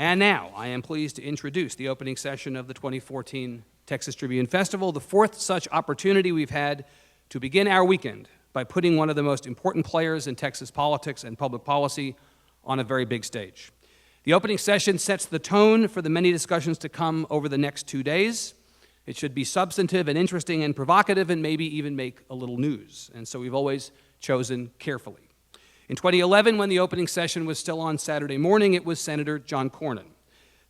And now, I am pleased to introduce the opening session of the 2014 Texas Tribune Festival, the fourth such opportunity we've had to begin our weekend by putting one of the most important players in Texas politics and public policy on a very big stage. The opening session sets the tone for the many discussions to come over the next 2 days. It should be substantive and interesting and provocative and maybe even make a little news. And so we've always chosen carefully. In 2011, when the opening session was still on Saturday morning, it was Senator John Cornyn.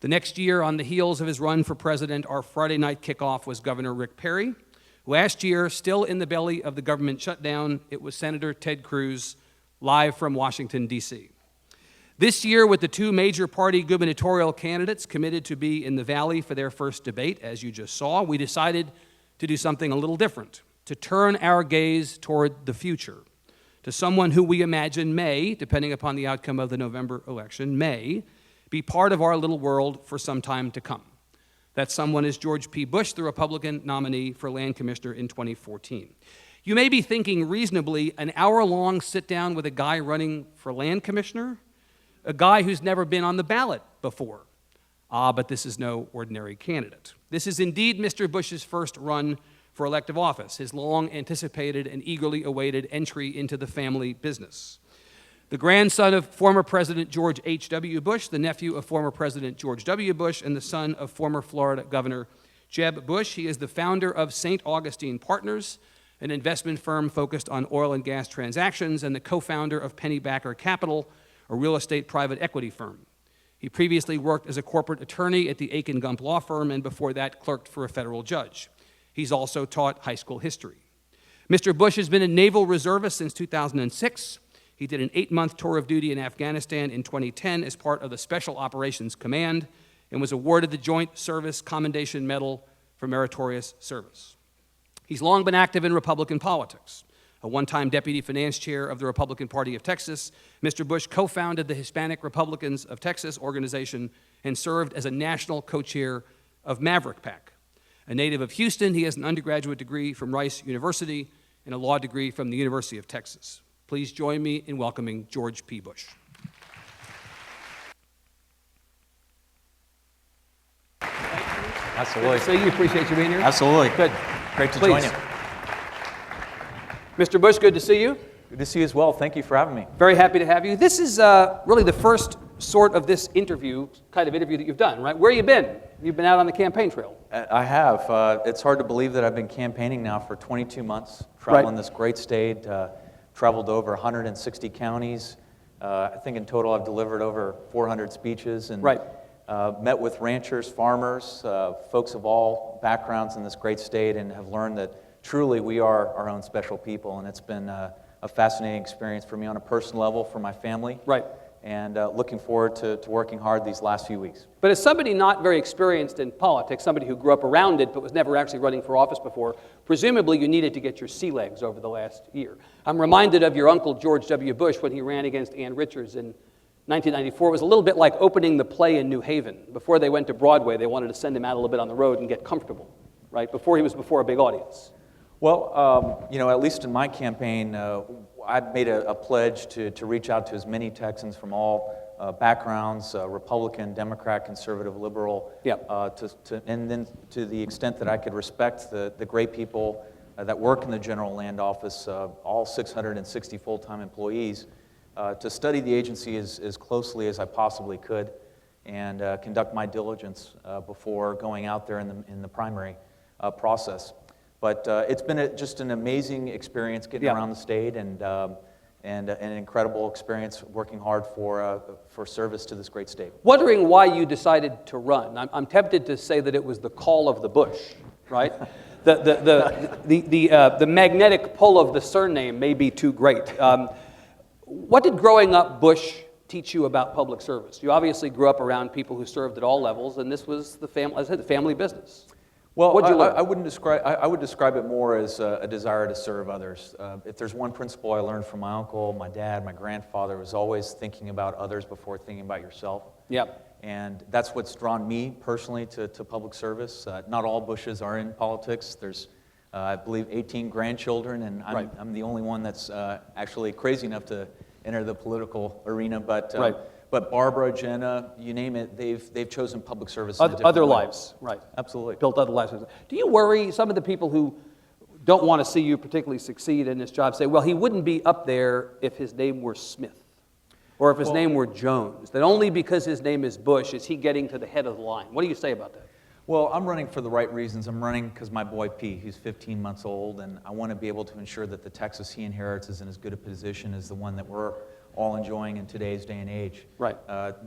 The next year, on the heels of his run for president, our Friday night kickoff was Governor Rick Perry. Last year, still in the belly of the government shutdown, it was Senator Ted Cruz, live from Washington, D.C. This year, with the two major party gubernatorial candidates committed to be in the Valley for their first debate, as you just saw, we decided to do something a little different, to turn our gaze toward the future, to someone who we imagine may, depending upon the outcome of the November election, may be part of our little world for some time to come. That someone is George P. Bush, the Republican nominee for Land Commissioner in 2014. You may be thinking reasonably, an hour-long sit-down with a guy running for Land Commissioner? A guy who's never been on the ballot before. But this is no ordinary candidate. This is indeed Mr. Bush's first run for elective office, his long-anticipated and eagerly awaited entry into the family business. The grandson of former President George H.W. Bush, the nephew of former President George W. Bush, and the son of former Florida Governor Jeb Bush, he is the founder of St. Augustine Partners, an investment firm focused on oil and gas transactions, and the co-founder of Pennybacker Capital, a real estate private equity firm. He previously worked as a corporate attorney at the Aiken Gump law firm, and before that clerked for a federal judge. He's also taught high school history. Mr. Bush has been a naval reservist since 2006. He did an 8-month tour of duty in Afghanistan in 2010 as part of the Special Operations Command and was awarded the Joint Service Commendation Medal for meritorious service. He's long been active in Republican politics. A one-time deputy finance chair of the Republican Party of Texas, Mr. Bush co-founded the Hispanic Republicans of Texas organization and served as a national co-chair of Maverick PAC. A native of Houston, he has an undergraduate degree from Rice University and a law degree from the University of Texas. Please join me in welcoming George P. Bush. Absolutely. Good to see you. Appreciate you being here. Absolutely. Good. Great to Please. join you. Mr. Bush, good to see you. Good to see you as well. Thank you for having me. Very happy to have you. This is really the first sort of this kind of interview that you've done, right? Where have you been? You've been out on the campaign trail. I have. It's hard to believe that I've been campaigning now for 22 months, traveling this great state, traveled over 160 counties. I think in total I've delivered over 400 speeches and met with ranchers, farmers, folks of all backgrounds in this great state, and have learned that truly we are our own special people, and it's been a fascinating experience for me on a personal level, for my family. Right. And looking forward to working hard these last few weeks. But as somebody not very experienced in politics, somebody who grew up around it but was never actually running for office before, presumably you needed to get your sea legs over the last year. I'm reminded of your uncle George W. Bush when he ran against Ann Richards in 1994. It was a little bit like opening the play in New Haven. Before they went to Broadway, they wanted to send him out a little bit on the road and get comfortable, right? Before he was before a big audience. Well, at least in my campaign, I made a pledge to reach out to as many Texans from all backgrounds, Republican, Democrat, conservative, liberal, and then to the extent that I could respect the great people that work in the General Land Office, all 660 full-time employees, to study the agency as closely as I possibly could and conduct my diligence before going out there in the primary process. But it's been just an amazing experience getting around the state, and an incredible experience working hard for service to this great state. Wondering why you decided to run. I'm tempted to say that it was the call of the Bush, right? The magnetic pull of the surname may be too great. What did growing up Bush teach you about public service? You obviously grew up around people who served at all levels, and this was the family business. Well, I would describe it more as a desire to serve others. If there's one principle I learned from my uncle, my dad, my grandfather, was always thinking about others before thinking about yourself. Yep. And that's what's drawn me personally to public service. Not all Bushes are in politics. There's, I believe, 18 grandchildren, and I'm the only one that's actually crazy enough to enter the political arena. But But Barbara, Jenna, you name it, they've chosen public service in a different Other way. lives, right. Absolutely. Built other lives. Do you worry some of the people who don't want to see you particularly succeed in this job say, well, he wouldn't be up there if his name were Smith or if his name were Jones, that only because his name is Bush is he getting to the head of the line? What do you say about that? Well, I'm running for the right reasons. I'm running because my boy Pete, he's 15 months old, and I want to be able to ensure that the Texas he inherits is in as good a position as the one that we're all enjoying in today's day and age. Right.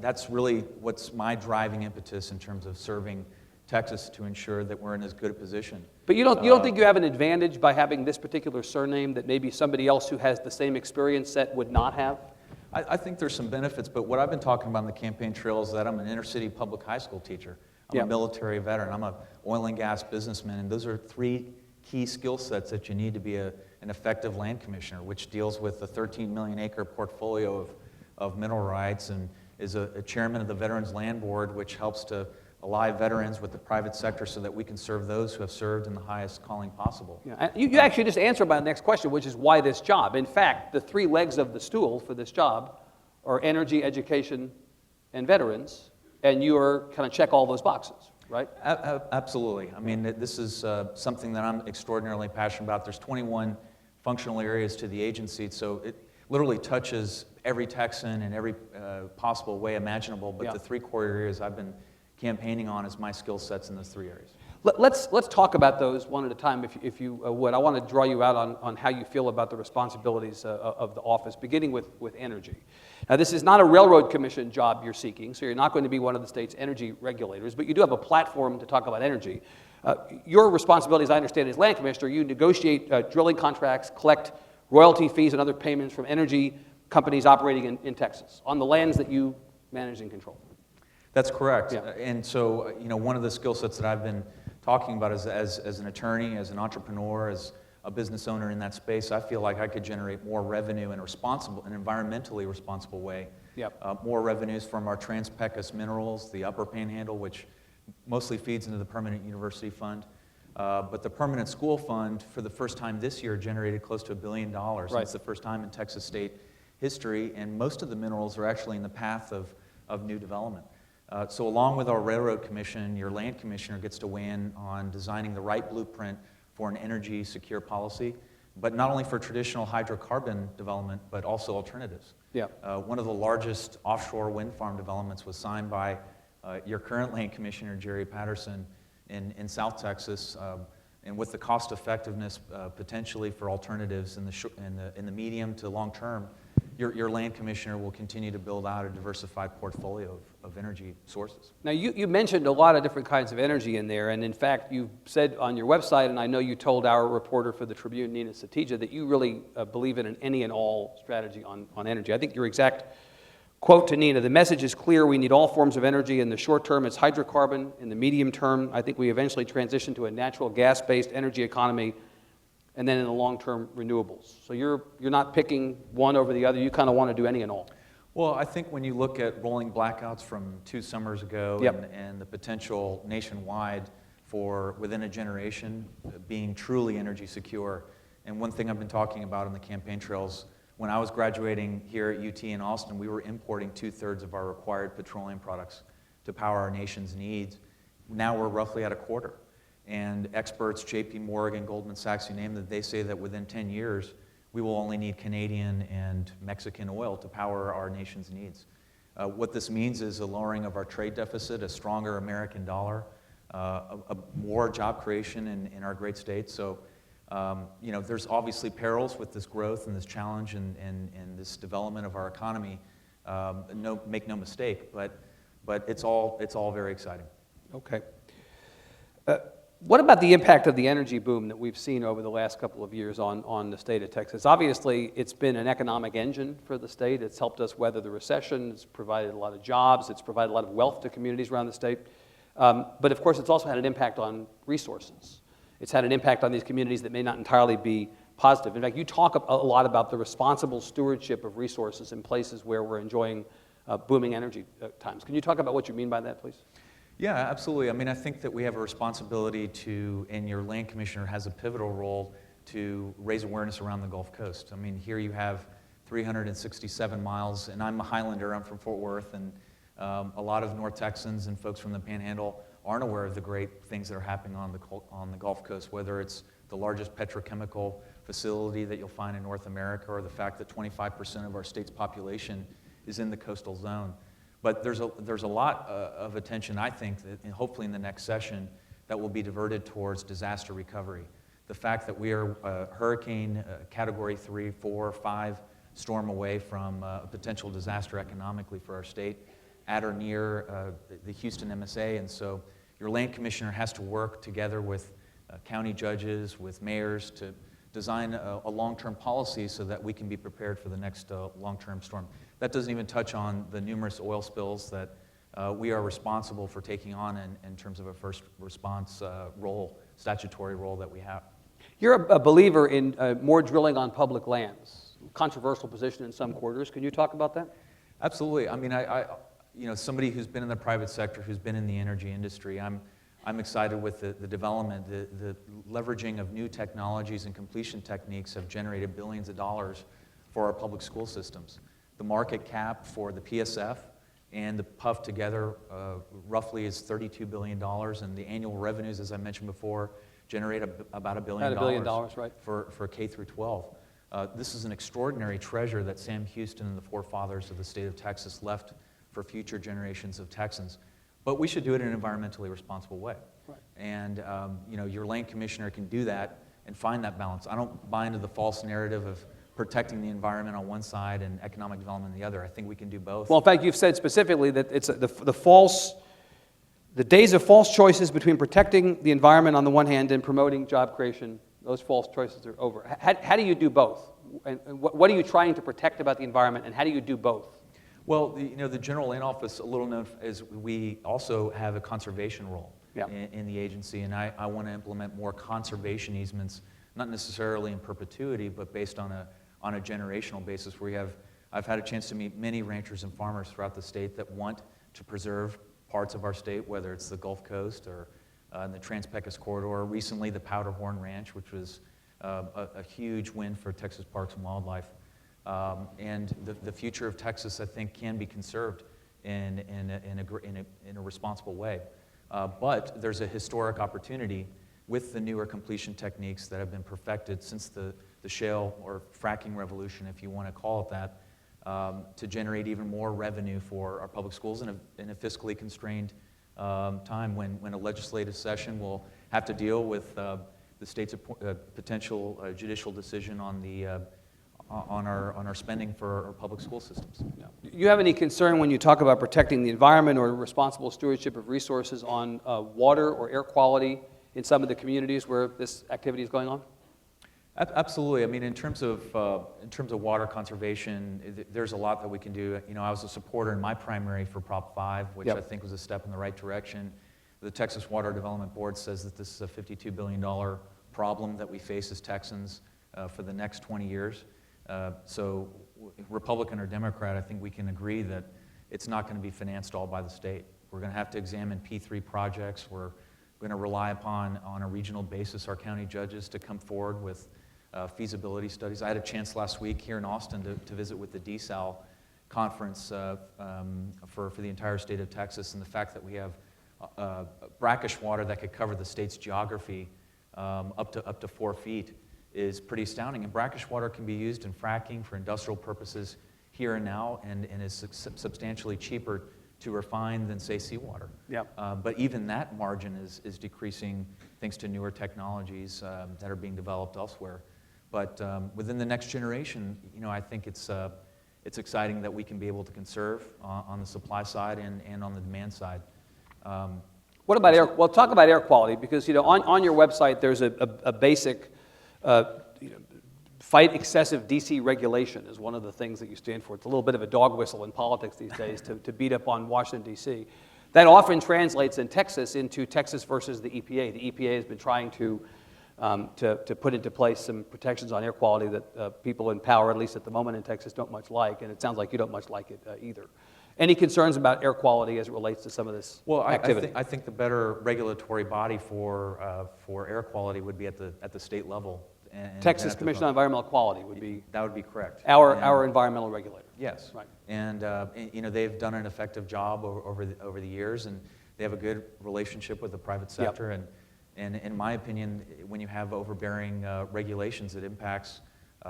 That's really what's my driving impetus in terms of serving Texas to ensure that we're in as good a position. But you don't think you have an advantage by having this particular surname that maybe somebody else who has the same experience set would not have? I think there's some benefits, but what I've been talking about in the campaign trail is that I'm an inner city public high school teacher. I'm a military veteran. I'm an oil and gas businessman, and those are three key skill sets that you need to be an effective land commissioner, which deals with a 13 million acre portfolio of mineral rights and is a chairman of the Veterans Land Board, which helps to ally veterans with the private sector so that we can serve those who have served in the highest calling possible. Yeah. You actually just answered my next question, which is why this job. In fact, the three legs of the stool for this job are energy, education, and veterans, and you're kind of check all those boxes, right? Absolutely. I mean, this is something that I'm extraordinarily passionate about. There's 21 functional areas to the agency, so it literally touches every Texan in every possible way imaginable, but the three core areas I've been campaigning on is my skill sets in those three areas. Let's talk about those one at a time, if you would. I want to draw you out on how you feel about the responsibilities of the office, beginning with energy. Now, this is not a railroad commission job you're seeking, so you're not going to be one of the state's energy regulators, but you do have a platform to talk about energy. Your responsibility, as I understand, as land commissioner, you negotiate drilling contracts, collect royalty fees and other payments from energy companies operating in Texas on the lands that you manage and control. That's correct. Yeah. And so, one of the skill sets that I've been talking about is as an attorney, as an entrepreneur, as a business owner in that space, I feel like I could generate more revenue in an environmentally responsible way. Yep. More revenues from our Trans-Pecos minerals, the Upper Panhandle, which mostly feeds into the Permanent University Fund. But the Permanent School Fund, for the first time this year, generated close to $1 billion. Right. It's the first time in Texas state history, and most of the minerals are actually in the path of new development. So along with our Railroad Commission, your land commissioner gets to weigh in on designing the right blueprint for an energy secure policy, but not only for traditional hydrocarbon development, but also alternatives. Yeah. One of the largest offshore wind farm developments was signed by your current land commissioner, Jerry Patterson, in South Texas, and with the cost effectiveness potentially for alternatives in the medium to long term, your land commissioner will continue to build out a diversified portfolio of energy sources. Now, you mentioned a lot of different kinds of energy in there, and in fact, you said on your website, and I know you told our reporter for the Tribune, Nina Satija, that you really believe in an any and all strategy on energy. I think your exact quote to Nina, the message is clear, we need all forms of energy. In the short term, it's hydrocarbon. In the medium term, I think we eventually transition to a natural gas-based energy economy, and then in the long term, renewables. So you're not picking one over the other. You kind of want to do any and all. Well, I think when you look at rolling blackouts from 2 summers ago and the potential nationwide for within a generation being truly energy secure, and one thing I've been talking about on the campaign trails, when I was graduating here at UT in Austin, we were importing 2/3 of our required petroleum products to power our nation's needs. Now we're roughly at a quarter. And experts, JP Morgan, Goldman Sachs, you name them, they say that within 10 years, we will only need Canadian and Mexican oil to power our nation's needs. What this means is a lowering of our trade deficit, a stronger American dollar, more job creation in our great state. So, there's obviously perils with this growth and this challenge and this development of our economy. Make no mistake, but it's all very exciting. Okay. What about the impact of the energy boom that we've seen over the last couple of years on the state of Texas? Obviously, it's been an economic engine for the state. It's helped us weather the recession. It's provided a lot of jobs. It's provided a lot of wealth to communities around the state. But of course, it's also had an impact on resources. It's had an impact on these communities that may not entirely be positive. In fact, you talk a lot about the responsible stewardship of resources in places where we're enjoying booming energy times. Can you talk about what you mean by that, please? Yeah, absolutely. I mean, I think that we have a responsibility to, and your land commissioner has a pivotal role to raise awareness around the Gulf Coast. I mean, here you have 367 miles, and I'm a Highlander. I'm from Fort Worth, and a lot of North Texans and folks from the Panhandle aren't aware of the great things that are happening on the Gulf Coast, whether it's the largest petrochemical facility that you'll find in North America, or the fact that 25% of our state's population is in the coastal zone. But there's a lot of attention, I think, that hopefully in the next session, that will be diverted towards disaster recovery. The fact that we are a hurricane category 3, 4, 5 storm away from a potential disaster economically for our state, at or near the Houston MSA, and so your land commissioner has to work together with county judges, with mayors, to design a long-term policy so that we can be prepared for the next long-term storm. That doesn't even touch on the numerous oil spills that we are responsible for taking on in terms of a first response role, statutory role that we have. You're a believer in more drilling on public lands. Controversial position in some quarters. Can you talk about that? Absolutely. I mean, somebody who's been in the private sector, who's been in the energy industry, I'm excited with the development. The leveraging of new technologies and completion techniques have generated billions of dollars for our public school systems. The market cap for the PSF and the PUF together roughly is $32 billion, and the annual revenues, as I mentioned before, generate about $1 billion, right, for K through 12. This is an extraordinary treasure that Sam Houston and the forefathers of the state of Texas left for future generations of Texans. But we should do it in an environmentally responsible way. Right. And your land commissioner can do that and find that balance. I don't buy into the false narrative of protecting the environment on one side and economic development on the other. I think we can do both. Well, in fact, you've said specifically that it's the days of false choices between protecting the environment on the one hand and promoting job creation, those false choices are over. How do you do both? And what are you trying to protect about the environment, and how do you do both? Well, the General Land Office, a little known as we also have a conservation role in the agency, and I want to implement more conservation easements, not necessarily in perpetuity, but based on a generational basis. I've had a chance to meet many ranchers and farmers throughout the state that want to preserve parts of our state, whether it's the Gulf Coast or in the Trans-Pecos Corridor. Recently, the Powderhorn Ranch, which was a huge win for Texas Parks and Wildlife. And the future of Texas, I think, can be conserved in a responsible way. But there's a historic opportunity with the newer completion techniques that have been perfected since the shale or fracking revolution, if you want to call it that, to generate even more revenue for our public schools in a fiscally constrained time when a legislative session will have to deal with the state's potential judicial decision on our spending for our public school systems. Do you have any concern when you talk about protecting the environment or responsible stewardship of resources on water or air quality in some of the communities where this activity is going on? Absolutely. I mean, in terms of water conservation, there's a lot that we can do. I was a supporter in my primary for Prop 5, which I think was a step in the right direction. The Texas Water Development Board says that this is a $52 billion problem that we face as Texans for the next 20 years. So Republican or Democrat, I think we can agree that it's not going to be financed all by the state. We're going to have to examine P3 projects. We're going to rely upon, on a regional basis, our county judges to come forward with feasibility studies. I had a chance last week here in Austin to visit with the DSAL conference for the entire state of Texas, and the fact that we have brackish water that could cover the state's geography up to 4 feet is pretty astounding. And brackish water can be used in fracking for industrial purposes here and now, and is substantially cheaper to refine than, say, seawater. But even that margin is decreasing thanks to newer technologies that are being developed elsewhere. But within the next generation, I think it's exciting that we can be able to conserve on the supply side and on the demand side. What about air? Well, talk about air quality, because on your website there's a basic fight excessive DC regulation is one of the things that you stand for. It's a little bit of a dog whistle in politics these days to beat up on Washington, D.C. That often translates in Texas into Texas versus the EPA. The EPA has been trying to put into place some protections on air quality that people in power, at least at the moment in Texas, don't much like, and it sounds like you don't much like it either. Any concerns about air quality as it relates to some of this activity? I think the better regulatory body for air quality would be at the state level. And Texas Commission on Environmental Quality would be... That would be correct. Our environmental regulator. Yes. Right. And they've done an effective job over the years, and they have a good relationship with the private sector. Yep. And in my opinion, when you have overbearing regulations, it impacts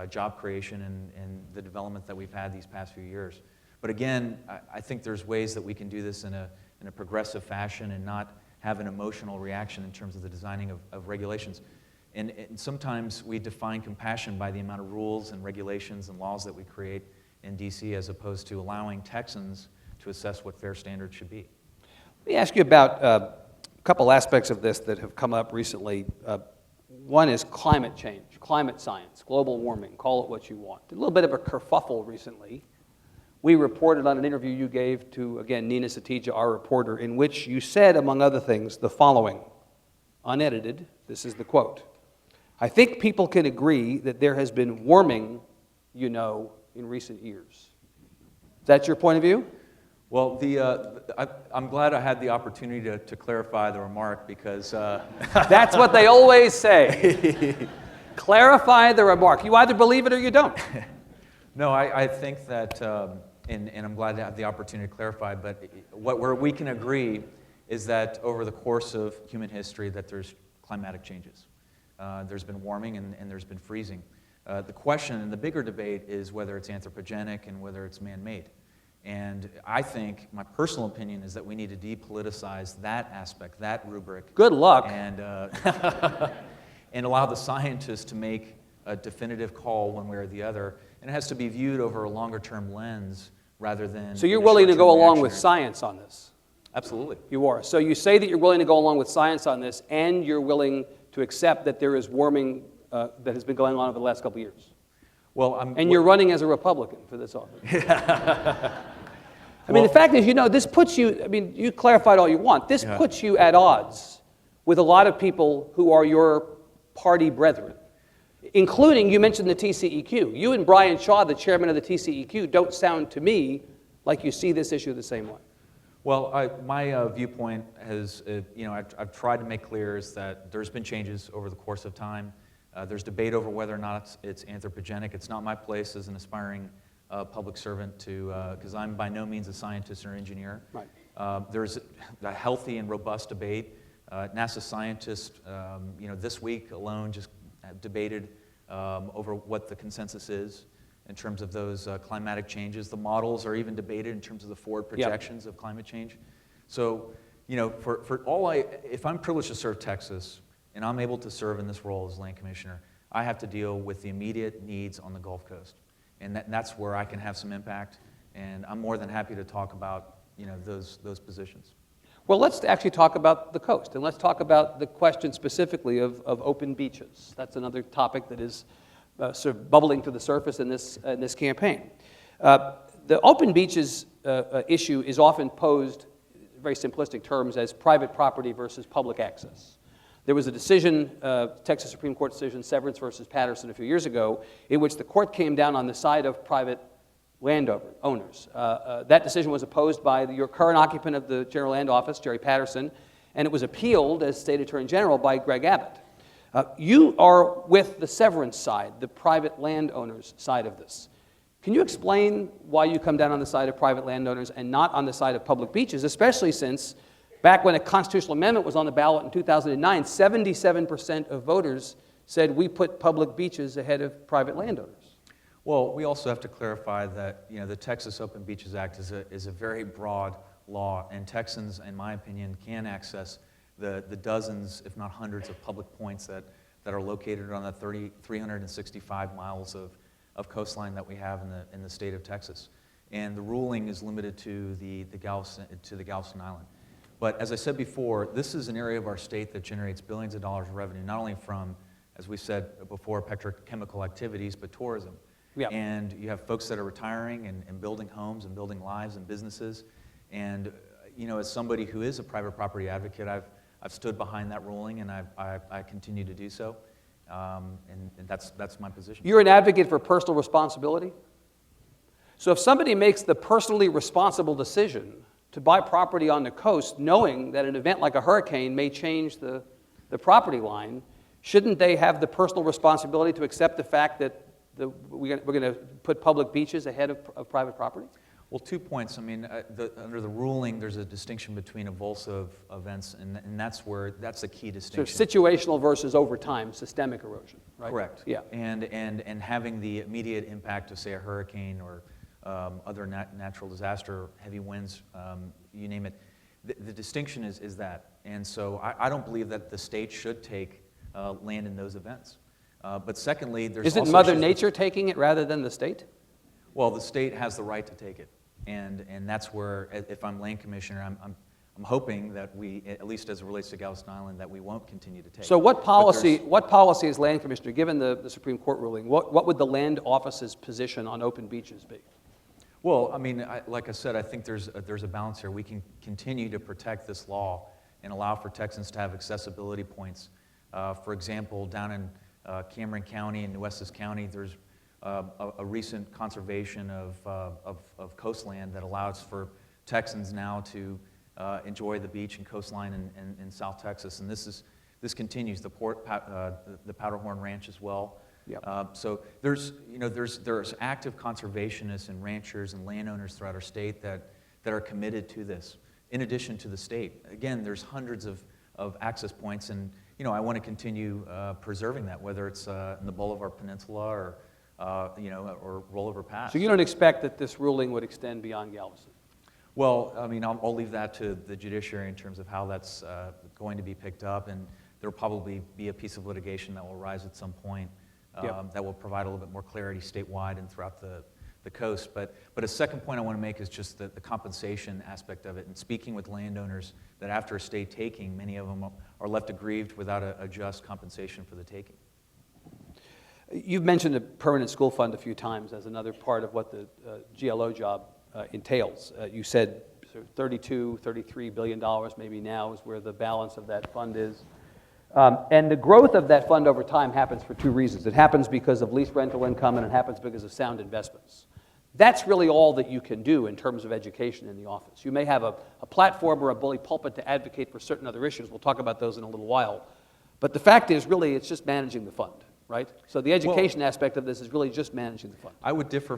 job creation and the development that we've had these past few years. But again, I think there's ways that we can do this in a progressive fashion and not have an emotional reaction in terms of the designing of regulations. And sometimes we define compassion by the amount of rules and regulations and laws that we create in D.C. as opposed to allowing Texans to assess what fair standards should be. Let me ask you about a couple aspects of this that have come up recently. One is climate change, climate science, global warming, call it what you want. A little bit of a kerfuffle recently. We reported on an interview you gave to, again, Nina Satija, our reporter, in which you said, among other things, the following, unedited, this is the quote, "I think people can agree that there has been warming, in recent years." Is that your point of view? Well, I'm glad I had the opportunity to clarify the remark because... That's what they always say. Clarify the remark. You either believe it or you don't. No, I think that, and I'm glad to have the opportunity to clarify, but where we can agree is that over the course of human history that there's climatic changes. There's been warming and there's been freezing. The question and the bigger debate is whether it's anthropogenic and whether it's man-made. And I think, my personal opinion is that we need to depoliticize that aspect, that rubric. Good luck. And, and allow the scientists to make a definitive call one way or the other. And it has to be viewed over a longer-term lens rather than... So you're willing to go along with science on this? Absolutely. You are. So you say that you're willing to go along with science on this, and you're willing to accept that there is warming that has been going on over the last couple of years? Well, you're running as a Republican for this office. I mean, the fact is, this puts you, you clarified all you want. This puts you at odds with a lot of people who are your party brethren, including, you mentioned the TCEQ. You and Brian Shaw, the chairman of the TCEQ, don't sound to me like you see this issue the same way. Well, my viewpoint has, I've tried to make clear is that there's been changes over the course of time. There's debate over whether or not it's anthropogenic. It's not my place as an aspiring public servant to, because I'm by no means a scientist or engineer. Right. There's a healthy and robust debate. NASA scientists, this week alone just debated over what the consensus is in terms of those climatic changes. The models are even debated in terms of the forward projections of climate change. So, if I'm privileged to serve Texas, and I'm able to serve in this role as land commissioner, I have to deal with the immediate needs on the Gulf Coast. And that's where I can have some impact, and I'm more than happy to talk about those positions. Well, let's actually talk about the coast, and let's talk about the question specifically of open beaches. That's another topic that is sort of bubbling to the surface in this campaign. The open beaches issue is often posed, in very simplistic terms, as private property versus public access. There was a decision, Texas Supreme Court decision, Severance versus Patterson a few years ago, in which the court came down on the side of private landowners. That decision was opposed by your current occupant of the General Land Office, Jerry Patterson, and it was appealed as State Attorney General by Greg Abbott. You are with the Severance side, the private landowners side of this. Can you explain why you come down on the side of private landowners and not on the side of public beaches, especially since back when a constitutional amendment was on the ballot in 2009, 77% of voters said we put public beaches ahead of private landowners? Well, we also have to clarify that the Texas Open Beaches Act is a very broad law, and Texans, in my opinion, can access the dozens, if not hundreds, of public points that are located on the 365 miles of coastline that we have in the state of Texas. And the ruling is limited to the Galveston Island. But as I said before, this is an area of our state that generates billions of dollars of revenue, not only from, as we said before, petrochemical activities, but tourism. Yeah. And you have folks that are retiring and building homes and building lives and businesses. And as somebody who is a private property advocate, I've stood behind that ruling, and I continue to do so. And that's my position. You're an advocate for personal responsibility? So if somebody makes the personally responsible decision to buy property on the coast, knowing that an event like a hurricane may change the property line, shouldn't they have the personal responsibility to accept the fact that we're going to put public beaches ahead of private property? Well, 2 points. I mean, under the ruling, there's a distinction between evulsive events, and that's the key distinction. So situational versus over time, systemic erosion, right? Correct. Yeah. And having the immediate impact of, say, a hurricane or other natural disaster, heavy winds, you name it. The distinction is that. And so I don't believe that the state should take land in those events. But secondly, there's Isn't also Mother Nature taking it rather than the state? Well, the state has the right to take it. And that's where, if I'm land commissioner, I'm hoping that we, at least as it relates to Galveston Island, that we won't continue to take. So what policy as land commissioner, given the Supreme Court ruling, what would the land office's position on open beaches be? Well, I mean, like I said, I think there's a balance here. We can continue to protect this law and allow for Texans to have accessibility points. For example, down in Cameron County and New Essex County, there's a recent conservation of coastland that allows for Texans now to enjoy the beach and coastline in South Texas, and this continues. The Powderhorn Ranch as well. Yep. So there's active conservationists and ranchers and landowners throughout our state that are committed to this. In addition to the state, again, there's hundreds of access points, and I want to continue preserving that, whether it's in the Bolivar Peninsula or Rollover Pass. So you don't expect that this ruling would extend beyond Galveston? Well, I mean, I'll leave that to the judiciary in terms of how that's going to be picked up, and there'll probably be a piece of litigation that will rise at some point that will provide a little bit more clarity statewide and throughout the coast. But a second point I want to make is just the compensation aspect of it, and speaking with landowners that after a state taking, many of them are left aggrieved without a just compensation for the taking. You've mentioned a permanent school fund a few times as another part of what the GLO job entails. You said $32, $33 billion maybe now is where the balance of that fund is. And the growth of that fund over time happens for two reasons. It happens because of lease rental income, and it happens because of sound investments. That's really all that you can do in terms of education in the office. You may have a platform or a bully pulpit to advocate for certain other issues. We'll talk about those in a little while. But the fact is, really, it's just managing the fund. Right? So the education aspect of this is really just managing the fund. I would differ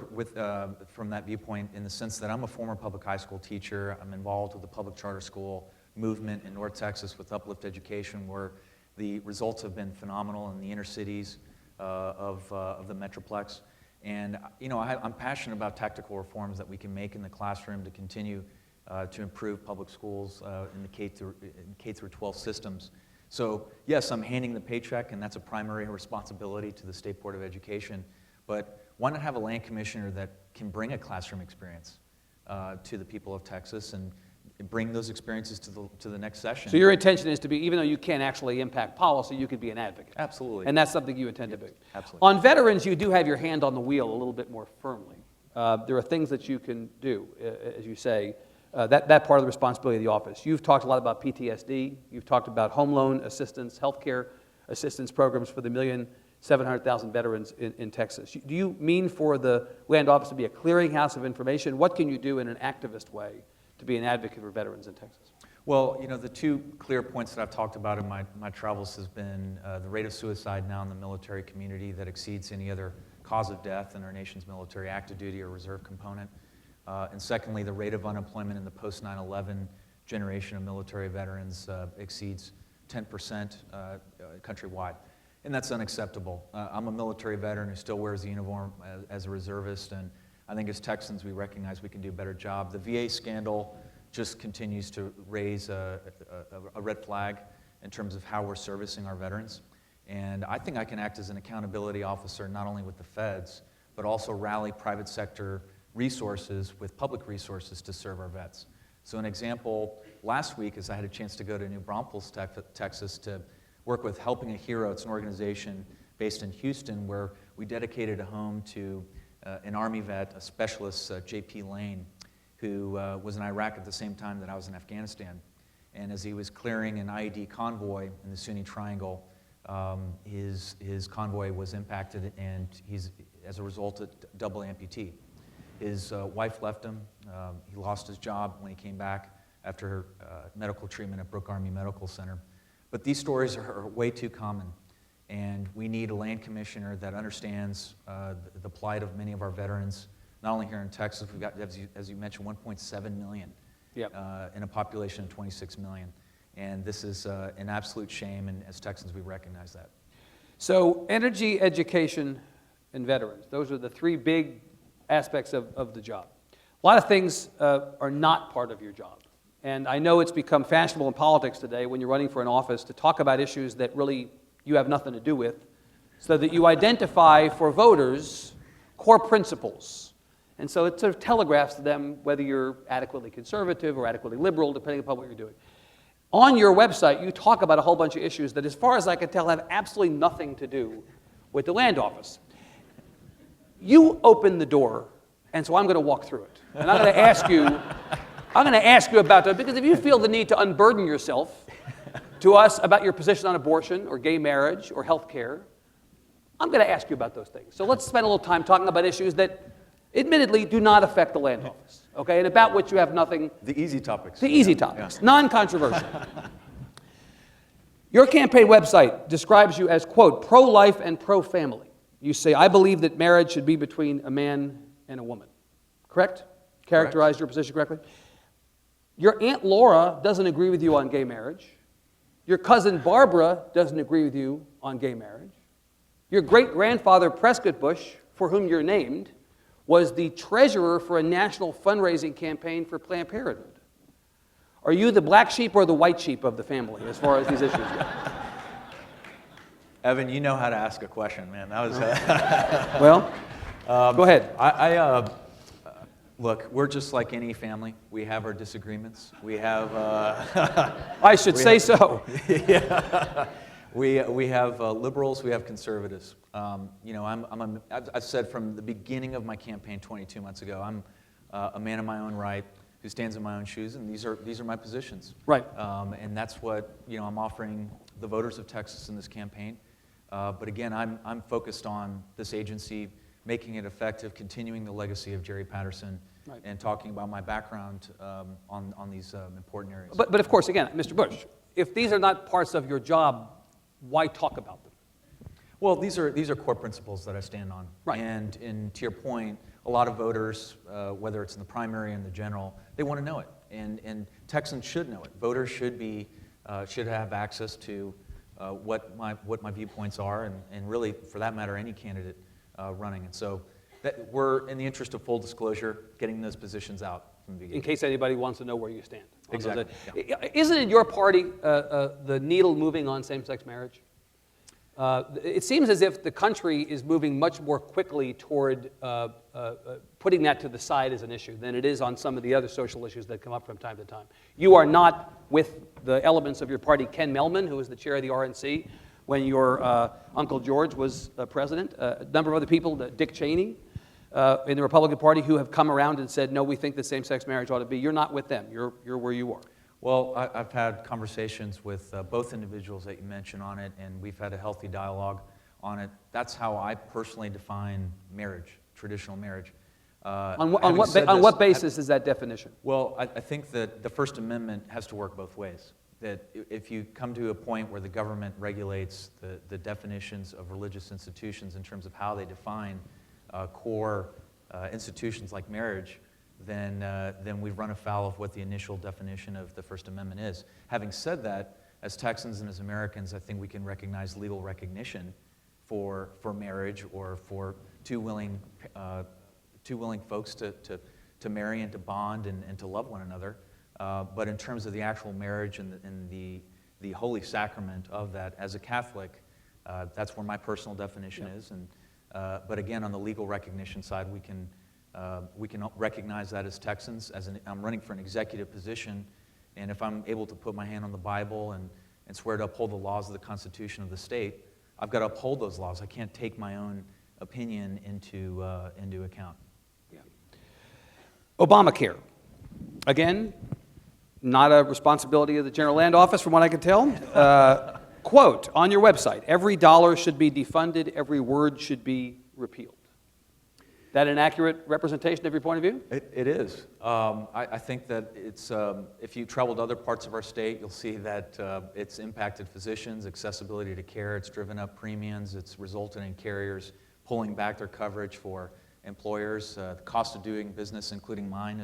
from that viewpoint in the sense that I'm a former public high school teacher. I'm involved with the public charter school movement in North Texas with Uplift Education, where the results have been phenomenal in the inner cities of the Metroplex. And I'm passionate about tactical reforms that we can make in the classroom to continue to improve public schools in the K through 12 systems. So yes, I'm handing the paycheck, and that's a primary responsibility to the State Board of Education. But why not have a land commissioner that can bring a classroom experience to the people of Texas and bring those experiences to the next session? So your intention is to be, even though you can't actually impact policy, you could be an advocate. Absolutely. And that's something you intend to be. Absolutely. On veterans, you do have your hand on the wheel a little bit more firmly. There are things that you can do, as you say. That part of the responsibility of the office. You've talked a lot about PTSD. You've talked about home loan assistance, healthcare assistance programs for the 1,700,000 veterans in Texas. Do you mean for the land office to be a clearinghouse of information? What can you do in an activist way to be an advocate for veterans in Texas? Well, the two clear points that I've talked about in my travels has been the rate of suicide now in the military community that exceeds any other cause of death in our nation's military active duty or reserve component. And secondly, the rate of unemployment in the post-9/11 generation of military veterans exceeds 10% countrywide. And that's unacceptable. I'm a military veteran who still wears the uniform as a reservist, and I think as Texans we recognize we can do a better job. The VA scandal just continues to raise a red flag in terms of how we're servicing our veterans. And I think I can act as an accountability officer not only with the feds, but also rally private sector resources with public resources to serve our vets. So an example, last week is I had a chance to go to New Braunfels, Texas to work with Helping a Hero. It's an organization based in Houston where we dedicated a home to an Army vet, a specialist, J.P. Lane, who was in Iraq at the same time that I was in Afghanistan. And as he was clearing an IED convoy in the Sunni Triangle, his convoy was impacted, and he's, as a result, a double amputee. His wife left him. He lost his job when he came back after medical treatment at Brooke Army Medical Center. But these stories are way too common. And we need a land commissioner that understands the plight of many of our veterans, not only here in Texas. We've got, as you mentioned, 1.7 million in a population of 26 million. And this is an absolute shame, and as Texans, we recognize that. So energy, education, and veterans, those are the three big aspects of the job. A lot of things are not part of your job. And I know it's become fashionable in politics today when you're running for an office to talk about issues that really you have nothing to do with, so that you identify for voters core principles. And so it sort of telegraphs to them whether you're adequately conservative or adequately liberal, depending upon what you're doing. On your website, you talk about a whole bunch of issues that, as far as I can tell, have absolutely nothing to do with the land office. You opened the door, and so I'm going to walk through it. And I'm going to ask you about that, because if you feel the need to unburden yourself to us about your position on abortion or gay marriage or health care, I'm going to ask you about those things. So let's spend a little time talking about issues that admittedly do not affect the land office, okay, and about which you have nothing. The easy topics. The easy topics, non-controversial. Your campaign website describes you as, quote, pro-life and pro-family. You say, I believe that marriage should be between a man and a woman. Correct? Characterize your position correctly? Your Aunt Laura doesn't agree with you on gay marriage. Your cousin Barbara doesn't agree with you on gay marriage. Your great-grandfather Prescott Bush, for whom you're named, was the treasurer for a national fundraising campaign for Planned Parenthood. Are you the black sheep or the white sheep of the family as far as these issues go? Evan, you know how to ask a question, man. That was Well, go ahead. Look, we're just like any family. We have our disagreements. We have. I should say so. Yeah. We have liberals. We have conservatives. You know, I've said from the beginning of my campaign 22 months ago, I'm a man of my own right who stands in my own shoes, and these are my positions. Right. And that's what I'm offering the voters of Texas in this campaign. But again, I'm focused on this agency, making it effective, continuing the legacy of Jerry Patterson, right, and talking about my background on these important areas. But of course, again, Mr. Bush, if these are not parts of your job, why talk about them? Well, these are core principles that I stand on. Right. And to your point, a lot of voters, whether it's in the primary and the general, they want to know it. And Texans should know it. Voters should have access to what my viewpoints are, and really, for that matter, any candidate running. And so we're, in the interest of full disclosure, getting those positions out from the beginning. In case anybody wants to know where you stand. Exactly. Yeah. Isn't it your party, the needle moving on same-sex marriage? It seems as if the country is moving much more quickly toward putting that to the side as an issue than it is on some of the other social issues that come up from time to time. You are not with the elements of your party, Ken Melman, who was the chair of the RNC when your Uncle George was president, a number of other people, Dick Cheney, in the Republican Party, who have come around and said, no, we think that same-sex marriage ought to be. You're not with them. You're where you are. Well, I've had conversations with both individuals that you mentioned on it, and we've had a healthy dialogue on it. That's how I personally define marriage, traditional marriage. On what basis is that definition? Well, I think that the First Amendment has to work both ways. That if you come to a point where the government regulates the definitions of religious institutions in terms of how they define core institutions like marriage, then we've run afoul of what the initial definition of the First Amendment is. Having said that, as Texans and as Americans, I think we can recognize legal recognition for marriage, or for two willing folks to marry and to bond and to love one another. But in terms of the actual marriage and the holy sacrament of that, as a Catholic, that's where my personal definition is. But again, on the legal recognition side, we can recognize that as Texans. I'm running for an executive position, and if I'm able to put my hand on the Bible and swear to uphold the laws of the Constitution of the state, I've got to uphold those laws. I can't take my own opinion into account. Yeah. Obamacare. Again, not a responsibility of the General Land Office, from what I can tell. Quote, on your website, every dollar should be defunded, every word should be repealed. That an accurate representation of your point of view? It is. I think that it's, if you travel to other parts of our state, you'll see that it's impacted physicians, accessibility to care, it's driven up premiums, it's resulted in carriers pulling back their coverage for employers. The cost of doing business, including mine,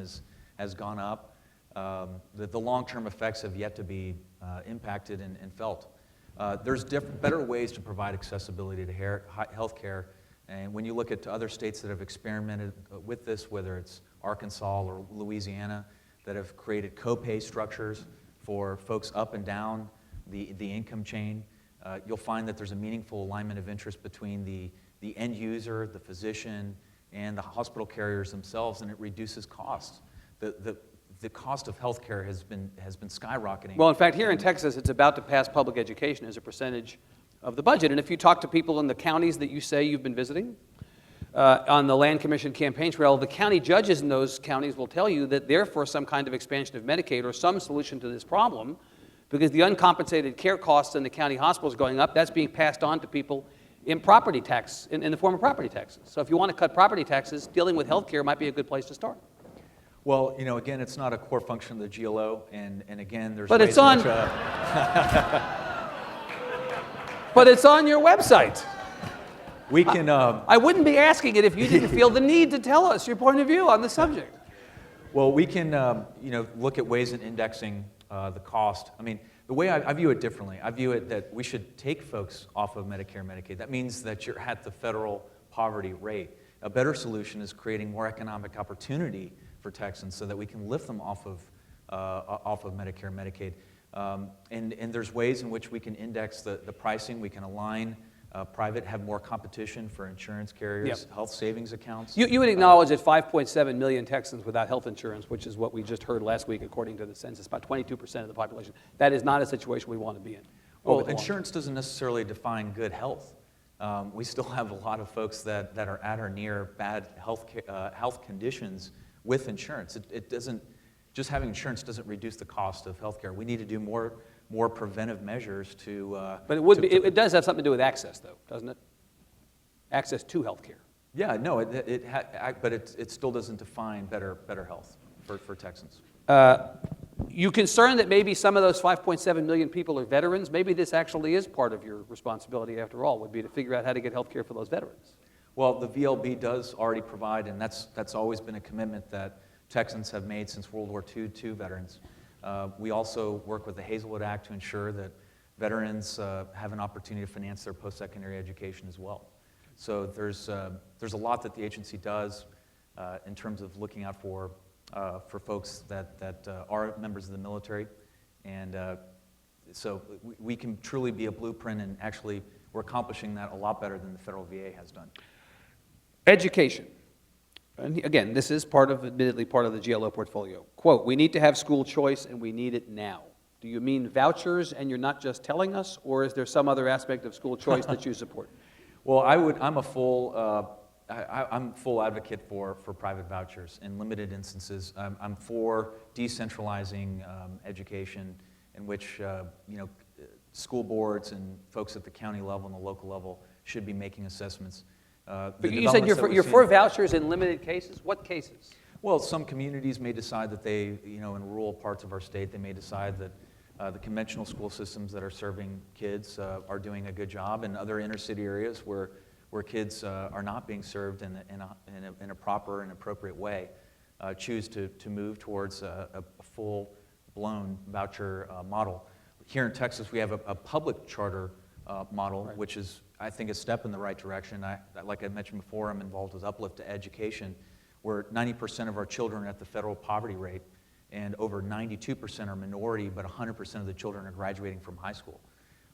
has gone up. The long-term effects have yet to be impacted and felt. There's better ways to provide accessibility to health care. And when you look at other states that have experimented with this, whether it's Arkansas or Louisiana, that have created copay structures for folks up and down the income chain, you'll find that there's a meaningful alignment of interest between the end user, the physician, and the hospital carriers themselves, and it reduces costs. The cost of healthcare has been skyrocketing. Well, in fact, here in Texas, it's about to pass public education as a percentage of the budget. And if you talk to people in the counties that you say you've been visiting, on the Land Commission campaign trail, the county judges in those counties will tell you that they're for some kind of expansion of Medicaid or some solution to this problem, because the uncompensated care costs in the county hospitals going up, that's being passed on to people in property tax, in the form of property taxes. So if you want to cut property taxes, dealing with health care might be a good place to start. Well, again, it's not a core function of the GLO, and again, there's but ways it's on, in which, but it's on your website. we can. I wouldn't be asking it if you didn't feel the need to tell us your point of view on the subject. Well, we can, look at ways in indexing the cost. I mean, the way I view it differently, I view it that we should take folks off of Medicare and Medicaid. That means that you're at the federal poverty rate. A better solution is creating more economic opportunity for Texans so that we can lift them off of Medicare and Medicaid. And there's ways in which we can index the pricing. We can align private, have more competition for insurance carriers, Yep. health savings accounts. You would acknowledge that 5.7 million Texans without health insurance, which is what we just heard last week according to the census, about 22% of the population. That is not a situation we want to be in. Well, insurance doesn't necessarily define good health. We still have a lot of folks that are at or near bad health conditions with insurance. It doesn't, just having insurance doesn't reduce the cost of healthcare. We need to do more preventive measures to. But it does have something to do with access, though, doesn't it? Access to healthcare. Yeah, no, but it still doesn't define better health for Texans. You concerned that maybe some of those 5.7 million people are veterans? Maybe this actually is part of your responsibility after all, would be to figure out how to get health care for those veterans. Well, the VLB does already provide, and that's always been a commitment that Texans have made since World War II to veterans. We also work with the Hazelwood Act to ensure that veterans have an opportunity to finance their post-secondary education as well. So there's a lot that the agency does in terms of looking out for folks that are members of the military, and so we can truly be a blueprint, and actually we're accomplishing that a lot better than the federal VA has done. Education. And again, this is admittedly part of the GLO portfolio. Quote, we need to have school choice and we need it now. Do you mean vouchers and you're not just telling us, or is there some other aspect of school choice that you support? Well, I'm a full advocate for private vouchers in limited instances. I'm for decentralizing education, in which school boards and folks at the county level and the local level should be making assessments. But you said you're for vouchers in limited cases. What cases? Well, some communities may decide that they, in rural parts of our state, they may decide that the conventional school systems that are serving kids are doing a good job, and other inner city areas where kids are not being served in a proper and appropriate way, choose to move towards a full-blown voucher model. Here in Texas, we have a public charter model, right, which is, I think, a step in the right direction. Like I mentioned before, I'm involved with Uplift to Education, where 90% of our children are at the federal poverty rate, and over 92% are minority, but 100% of the children are graduating from high school.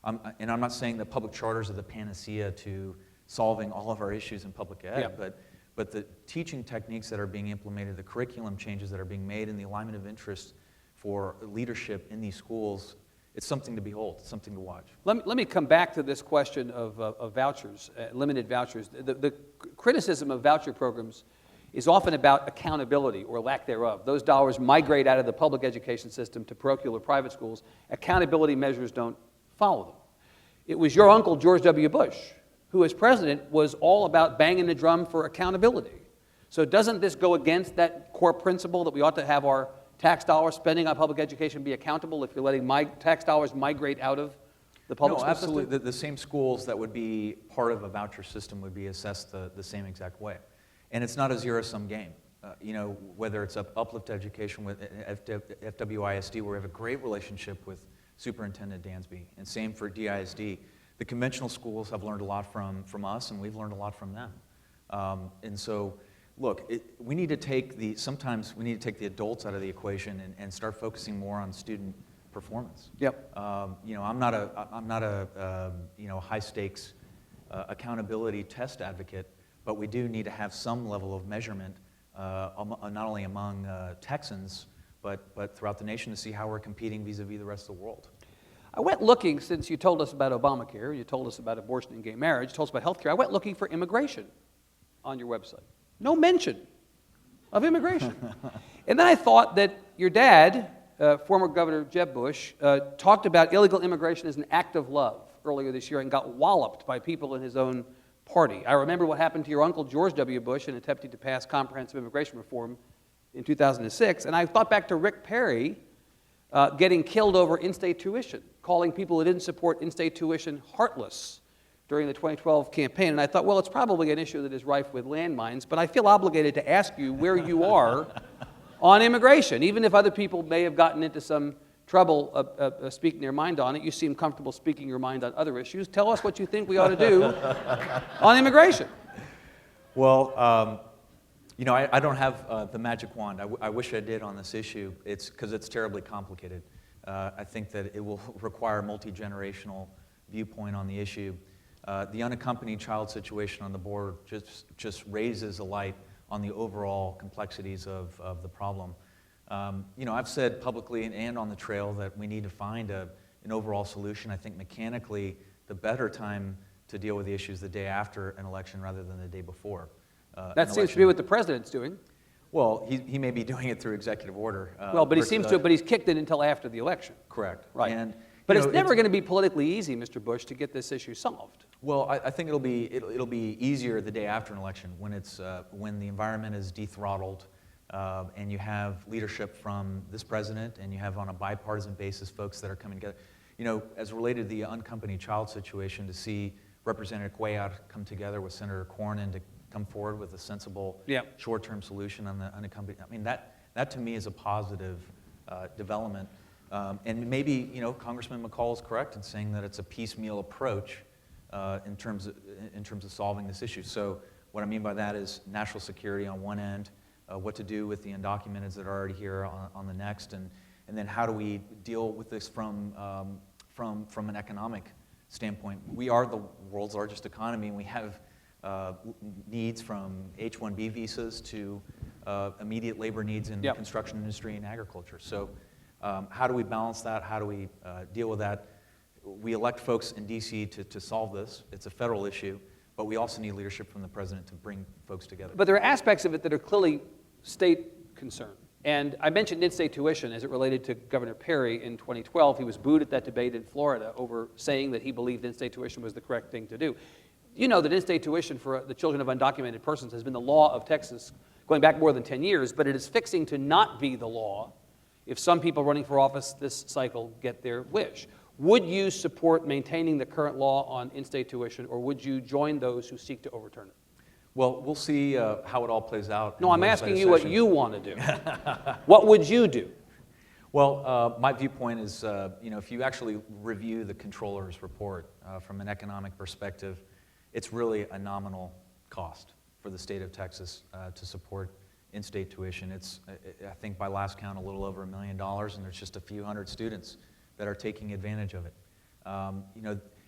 And I'm not saying that public charters are the panacea to solving all of our issues in public ed, yeah, but the teaching techniques that are being implemented, the curriculum changes that are being made, and the alignment of interest for leadership in these schools, it's something to behold, something to watch. Let me come back to this question of vouchers, limited vouchers. The criticism of voucher programs is often about accountability or lack thereof. Those dollars migrate out of the public education system to parochial or private schools. Accountability measures don't follow them. It was your uncle, George W. Bush, who as president was all about banging the drum for accountability. So doesn't this go against that core principle that we ought to have our tax dollars spending on public education be accountable if you're letting my tax dollars migrate out of the public school absolutely. system? The same schools that would be part of a voucher system would be assessed the same exact way. And it's not a zero-sum game. Whether it's Uplift Education with FWISD, where we have a great relationship with Superintendent Dansby, and same for DISD. The conventional schools have learned a lot from us, and we've learned a lot from them. And so, look, we need to take sometimes we need to take the adults out of the equation and start focusing more on student performance. Yep. I'm not a high stakes accountability test advocate, but we do need to have some level of measurement, not only among Texans, but throughout the nation to see how we're competing vis-a-vis the rest of the world. I went looking, since you told us about Obamacare, you told us about abortion and gay marriage, you told us about health care, I went looking for immigration on your website. No mention of immigration. And then I thought that your dad, former Governor Jeb Bush, talked about illegal immigration as an act of love earlier this year and got walloped by people in his own party. I remember what happened to your uncle George W. Bush in attempting to pass comprehensive immigration reform in 2006, and I thought back to Rick Perry getting killed over in-state tuition, calling people who didn't support in-state tuition heartless during the 2012 campaign, and I thought, well, it's probably an issue that is rife with landmines, but I feel obligated to ask you where you are on immigration. Even if other people may have gotten into some trouble speaking their mind on it, you seem comfortable speaking your mind on other issues. Tell us what you think we ought to do on immigration. Well, I don't have the magic wand. I wish I did on this issue. It's because it's terribly complicated. I think that it will require a multi-generational viewpoint on the issue. The unaccompanied child situation on the board just raises a light on the overall complexities of the problem. I've said publicly and on the trail that we need to find an overall solution. I think mechanically the better time to deal with the issue is the day after an election rather than the day before. That seems to be what the president's doing. Well, he may be doing it through executive order. But he seems to, but he's kicked it until after the election. Correct. Right. But it's never going to be politically easy, Mr. Bush, to get this issue solved. Well, I think it'll be easier the day after an election when the environment is dethrottled, and you have leadership from this president, and you have on a bipartisan basis folks that are coming together. As related to the unaccompanied child situation, to see Representative Cuellar come together with Senator Cornyn to come forward with a sensible short-term solution on the unaccompanied. I mean, that to me is a positive development. And maybe Congressman McCall is correct in saying that it's a piecemeal approach in terms of solving this issue. So what I mean by that is national security on one end, what to do with the undocumented that are already here on the next, and then how do we deal with this from an economic standpoint. We are the world's largest economy, and we have needs from H-1B visas to immediate labor needs in the construction industry and agriculture. So how do we balance that? How do we deal with that? We elect folks in D.C. to solve this. It's a federal issue, but we also need leadership from the president to bring folks together. But there are aspects of it that are clearly state concern. And I mentioned in-state tuition as it related to Governor Perry in 2012. He was booed at that debate in Florida over saying that he believed in-state tuition was the correct thing to do. You know that in-state tuition for the children of undocumented persons has been the law of Texas going back more than 10 years, but it is fixing to not be the law if some people running for office this cycle get their wish. Would you support maintaining the current law on in-state tuition, or would you join those who seek to overturn it? Well, we'll see how it all plays out. No, I'm asking you what you want to do. What would you do? Well, my viewpoint is, if you actually review the controller's report from an economic perspective, it's really a nominal cost for the state of Texas to support in-state tuition. It's, I think by last count, a little over $1 million, and there's just a few hundred students that are taking advantage of it.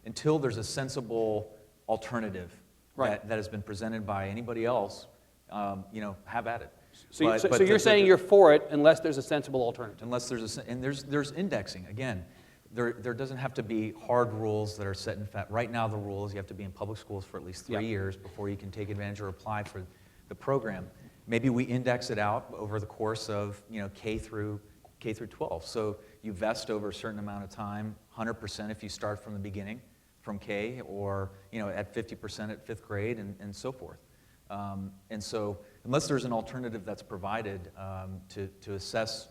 Until there's a sensible alternative that has been presented by anybody else, have at it. So you're saying you're for it unless there's a sensible alternative? Unless there's indexing. Again, there doesn't have to be hard rules that are set in fact. Right now the rule is you have to be in public schools for at least 3 years before you can take advantage or apply for the program. Maybe we index it out over the course of K through 12. So you vest over a certain amount of time, 100% if you start from the beginning, from K, or at 50% at 5th grade, and so forth. And so unless there's an alternative that's provided to assess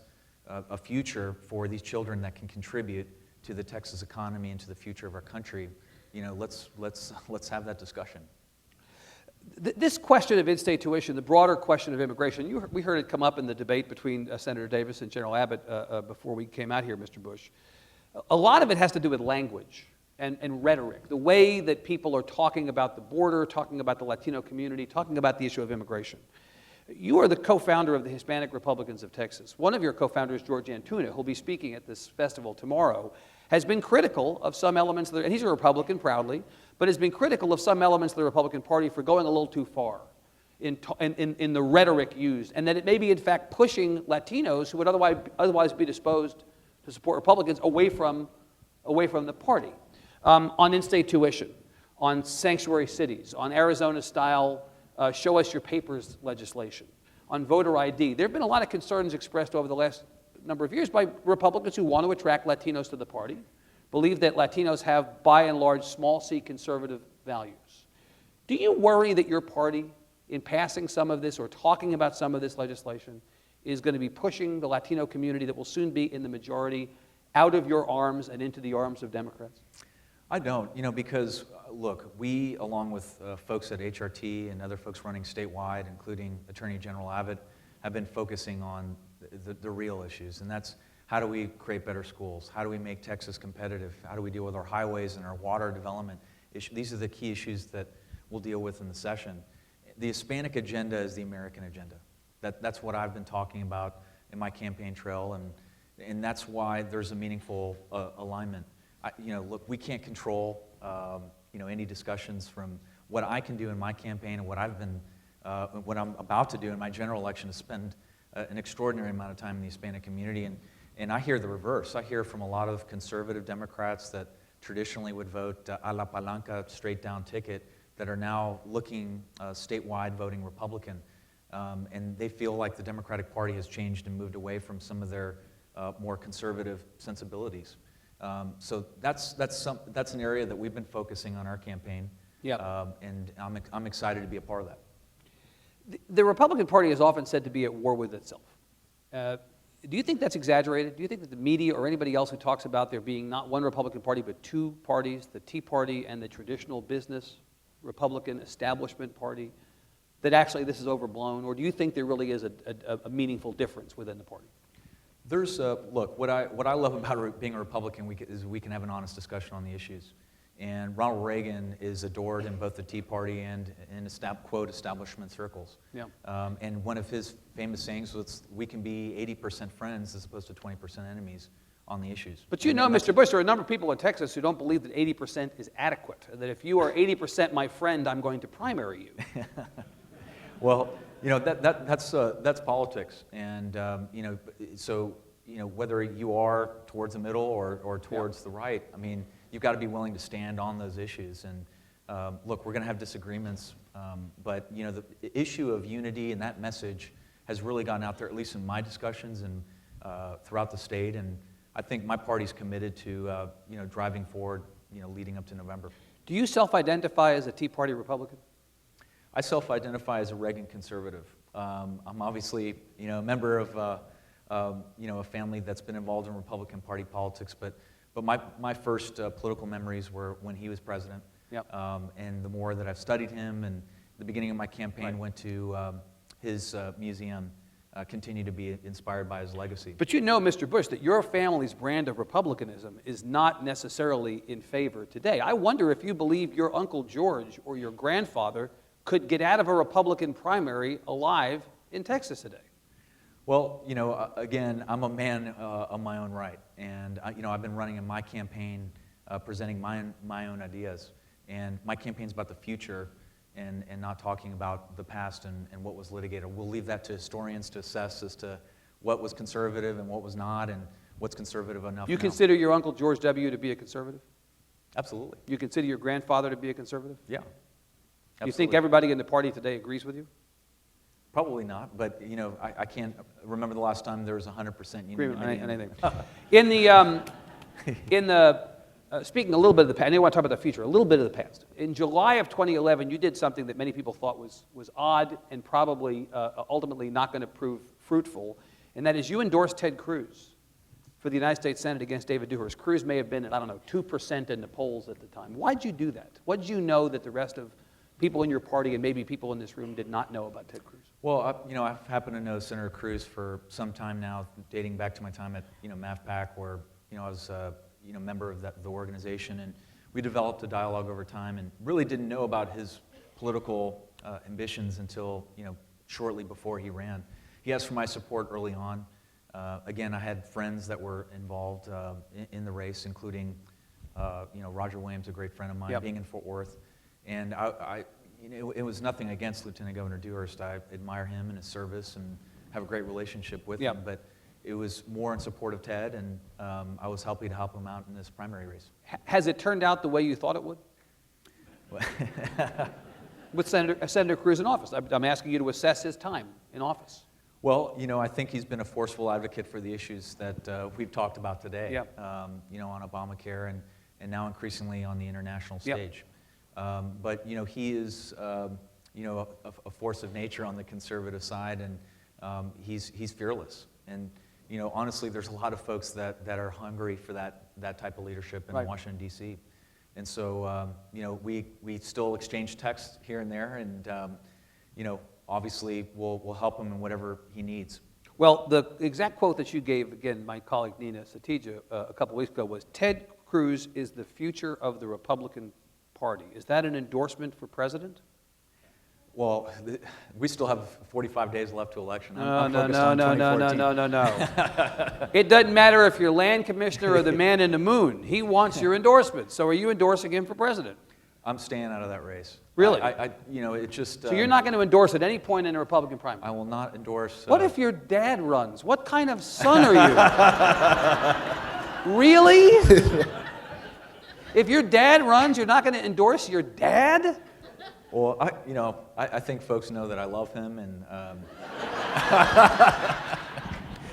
a future for these children that can contribute to the Texas economy and to the future of our country, let's have that discussion. This question of in-state tuition, the broader question of immigration, we heard it come up in the debate between Senator Davis and General Abbott before we came out here, Mr. Bush. A lot of it has to do with language and rhetoric, the way that people are talking about the border, talking about the Latino community, talking about the issue of immigration. You are the co-founder of the Hispanic Republicans of Texas. One of your co-founders, George Antuna, who'll be speaking at this festival tomorrow, has been critical of some elements, and he's a Republican proudly, but has been critical of some elements of the Republican Party for going a little too far in the rhetoric used, and that it may be, in fact, pushing Latinos who would otherwise be disposed to support Republicans away from the party. On in-state tuition, on sanctuary cities, on Arizona-style show us your papers legislation, on voter ID. There have been a lot of concerns expressed over the last number of years by Republicans who want to attract Latinos to the party, believe that Latinos have, by and large, small c conservative values. Do you worry that your party, in passing some of this or talking about some of this legislation, is going to be pushing the Latino community that will soon be in the majority out of your arms and into the arms of Democrats? I don't, because, look, we, along with folks at HRT and other folks running statewide, including Attorney General Abbott, have been focusing on the real issues, and that's how do we create better schools? How do we make Texas competitive? How do we deal with our highways and our water development issues? These are the key issues that we'll deal with in the session. The Hispanic agenda is the American agenda. That's what I've been talking about in my campaign trail, and that's why there's a meaningful alignment. Look, we can't control, any discussions from what I can do in my campaign and what I'm about to do in my general election is spend an extraordinary amount of time in the Hispanic community, and I hear the reverse. I hear from a lot of conservative Democrats that traditionally would vote a la palanca, straight down ticket, that are now looking statewide voting Republican, and they feel like the Democratic Party has changed and moved away from some of their more conservative sensibilities. So that's an area that we've been focusing on our campaign, and I'm excited to be a part of that. The Republican Party is often said to be at war with itself. Do you think that's exaggerated? Do you think that the media or anybody else who talks about there being not one Republican Party but two parties, the Tea Party and the traditional business Republican establishment party, that actually this is overblown? Or do you think there really is a meaningful difference within the party? Look, what I love about being a Republican is we can have an honest discussion on the issues. And Ronald Reagan is adored in both the Tea Party and in quote establishment circles. Yeah. And one of his famous sayings was, "We can be 80% friends as opposed to 20% enemies on the issues." But Mr. Bush, there are a number of people in Texas who don't believe that 80% is adequate. That if you are 80% my friend, I'm going to primary you. Well, that's politics, and so whether you are towards the middle or towards the right, I mean, you've got to be willing to stand on those issues. And look, we're going to have disagreements, but the issue of unity and that message has really gotten out there, at least in my discussions and throughout the state. And I think my party's committed to driving forward, leading up to November. Do you self-identify as a Tea Party Republican? I self-identify as a Reagan conservative. I'm obviously, a member of, a family that's been involved in Republican Party politics, but my first political memories were when he was president. Yep. And the more that I've studied him, and the beginning of my campaign went to his museum, continue to be inspired by his legacy. But Mr. Bush, that your family's brand of republicanism is not necessarily in favor today. I wonder if you believe your Uncle George or your grandfather could get out of a Republican primary alive in Texas today. Well, again, I'm a man of my own right, and I've been running in my campaign, presenting my own ideas, and my campaign's about the future, and not talking about the past and what was litigated. We'll leave that to historians to assess as to what was conservative and what was not, and what's conservative enough. You consider your Uncle George W. to be a conservative? Absolutely. You consider your grandfather to be a conservative? Yeah. Do you think everybody in the party today agrees with you? Probably not, but I can't remember the last time there was 100% unanimity. In the Speaking a little bit of the past, I want to talk about the future, a little bit of the past. In July of 2011, you did something that many people thought was odd and probably ultimately not going to prove fruitful, and that is you endorsed Ted Cruz for the United States Senate against David Dewhurst. Cruz may have been at, 2% in the polls at the time. Why'd you do that? What did you know that the rest of people in your party and maybe people in this room did not know about Ted Cruz? Well, I've happened to know Senator Cruz for some time now, dating back to my time at, MAFPAC, where, I was, member of the organization, and we developed a dialogue over time and really didn't know about his political ambitions until, shortly before he ran. He asked for my support early on. Again, I had friends that were involved in the race, including, Roger Williams, a great friend of mine, being in Fort Worth. And it was nothing against Lieutenant Governor Dewhurst. I admire him and his service and have a great relationship with him. But it was more in support of Ted, and I was happy to help him out in this primary race. Has it turned out the way you thought it would? With Senator Cruz in office? I'm asking you to assess his time in office. Well, I think he's been a forceful advocate for the issues that we've talked about today, on Obamacare and now increasingly on the international stage. But, he is, a force of nature on the conservative side, and he's fearless. And, honestly, there's a lot of folks that are hungry for that type of leadership in Washington, D.C. And so, we still exchange texts here and there, and, obviously we'll help him in whatever he needs. Well, the exact quote that you gave, again, my colleague Nina Satija, a couple weeks ago was, "Ted Cruz is the future of the Republican Party." Is that an endorsement for president? Well, we still have 45 days left to election. No. It doesn't matter if you're land commissioner or the man in the moon. He wants your endorsement. So are you endorsing him for president? I'm staying out of that race. Really? It just... So you're not going to endorse at any point in a Republican primary? I will not endorse... What if your dad runs? What kind of son are you? Really? If your dad runs, you're not going to endorse your dad? Well, I think folks know that I love him, and...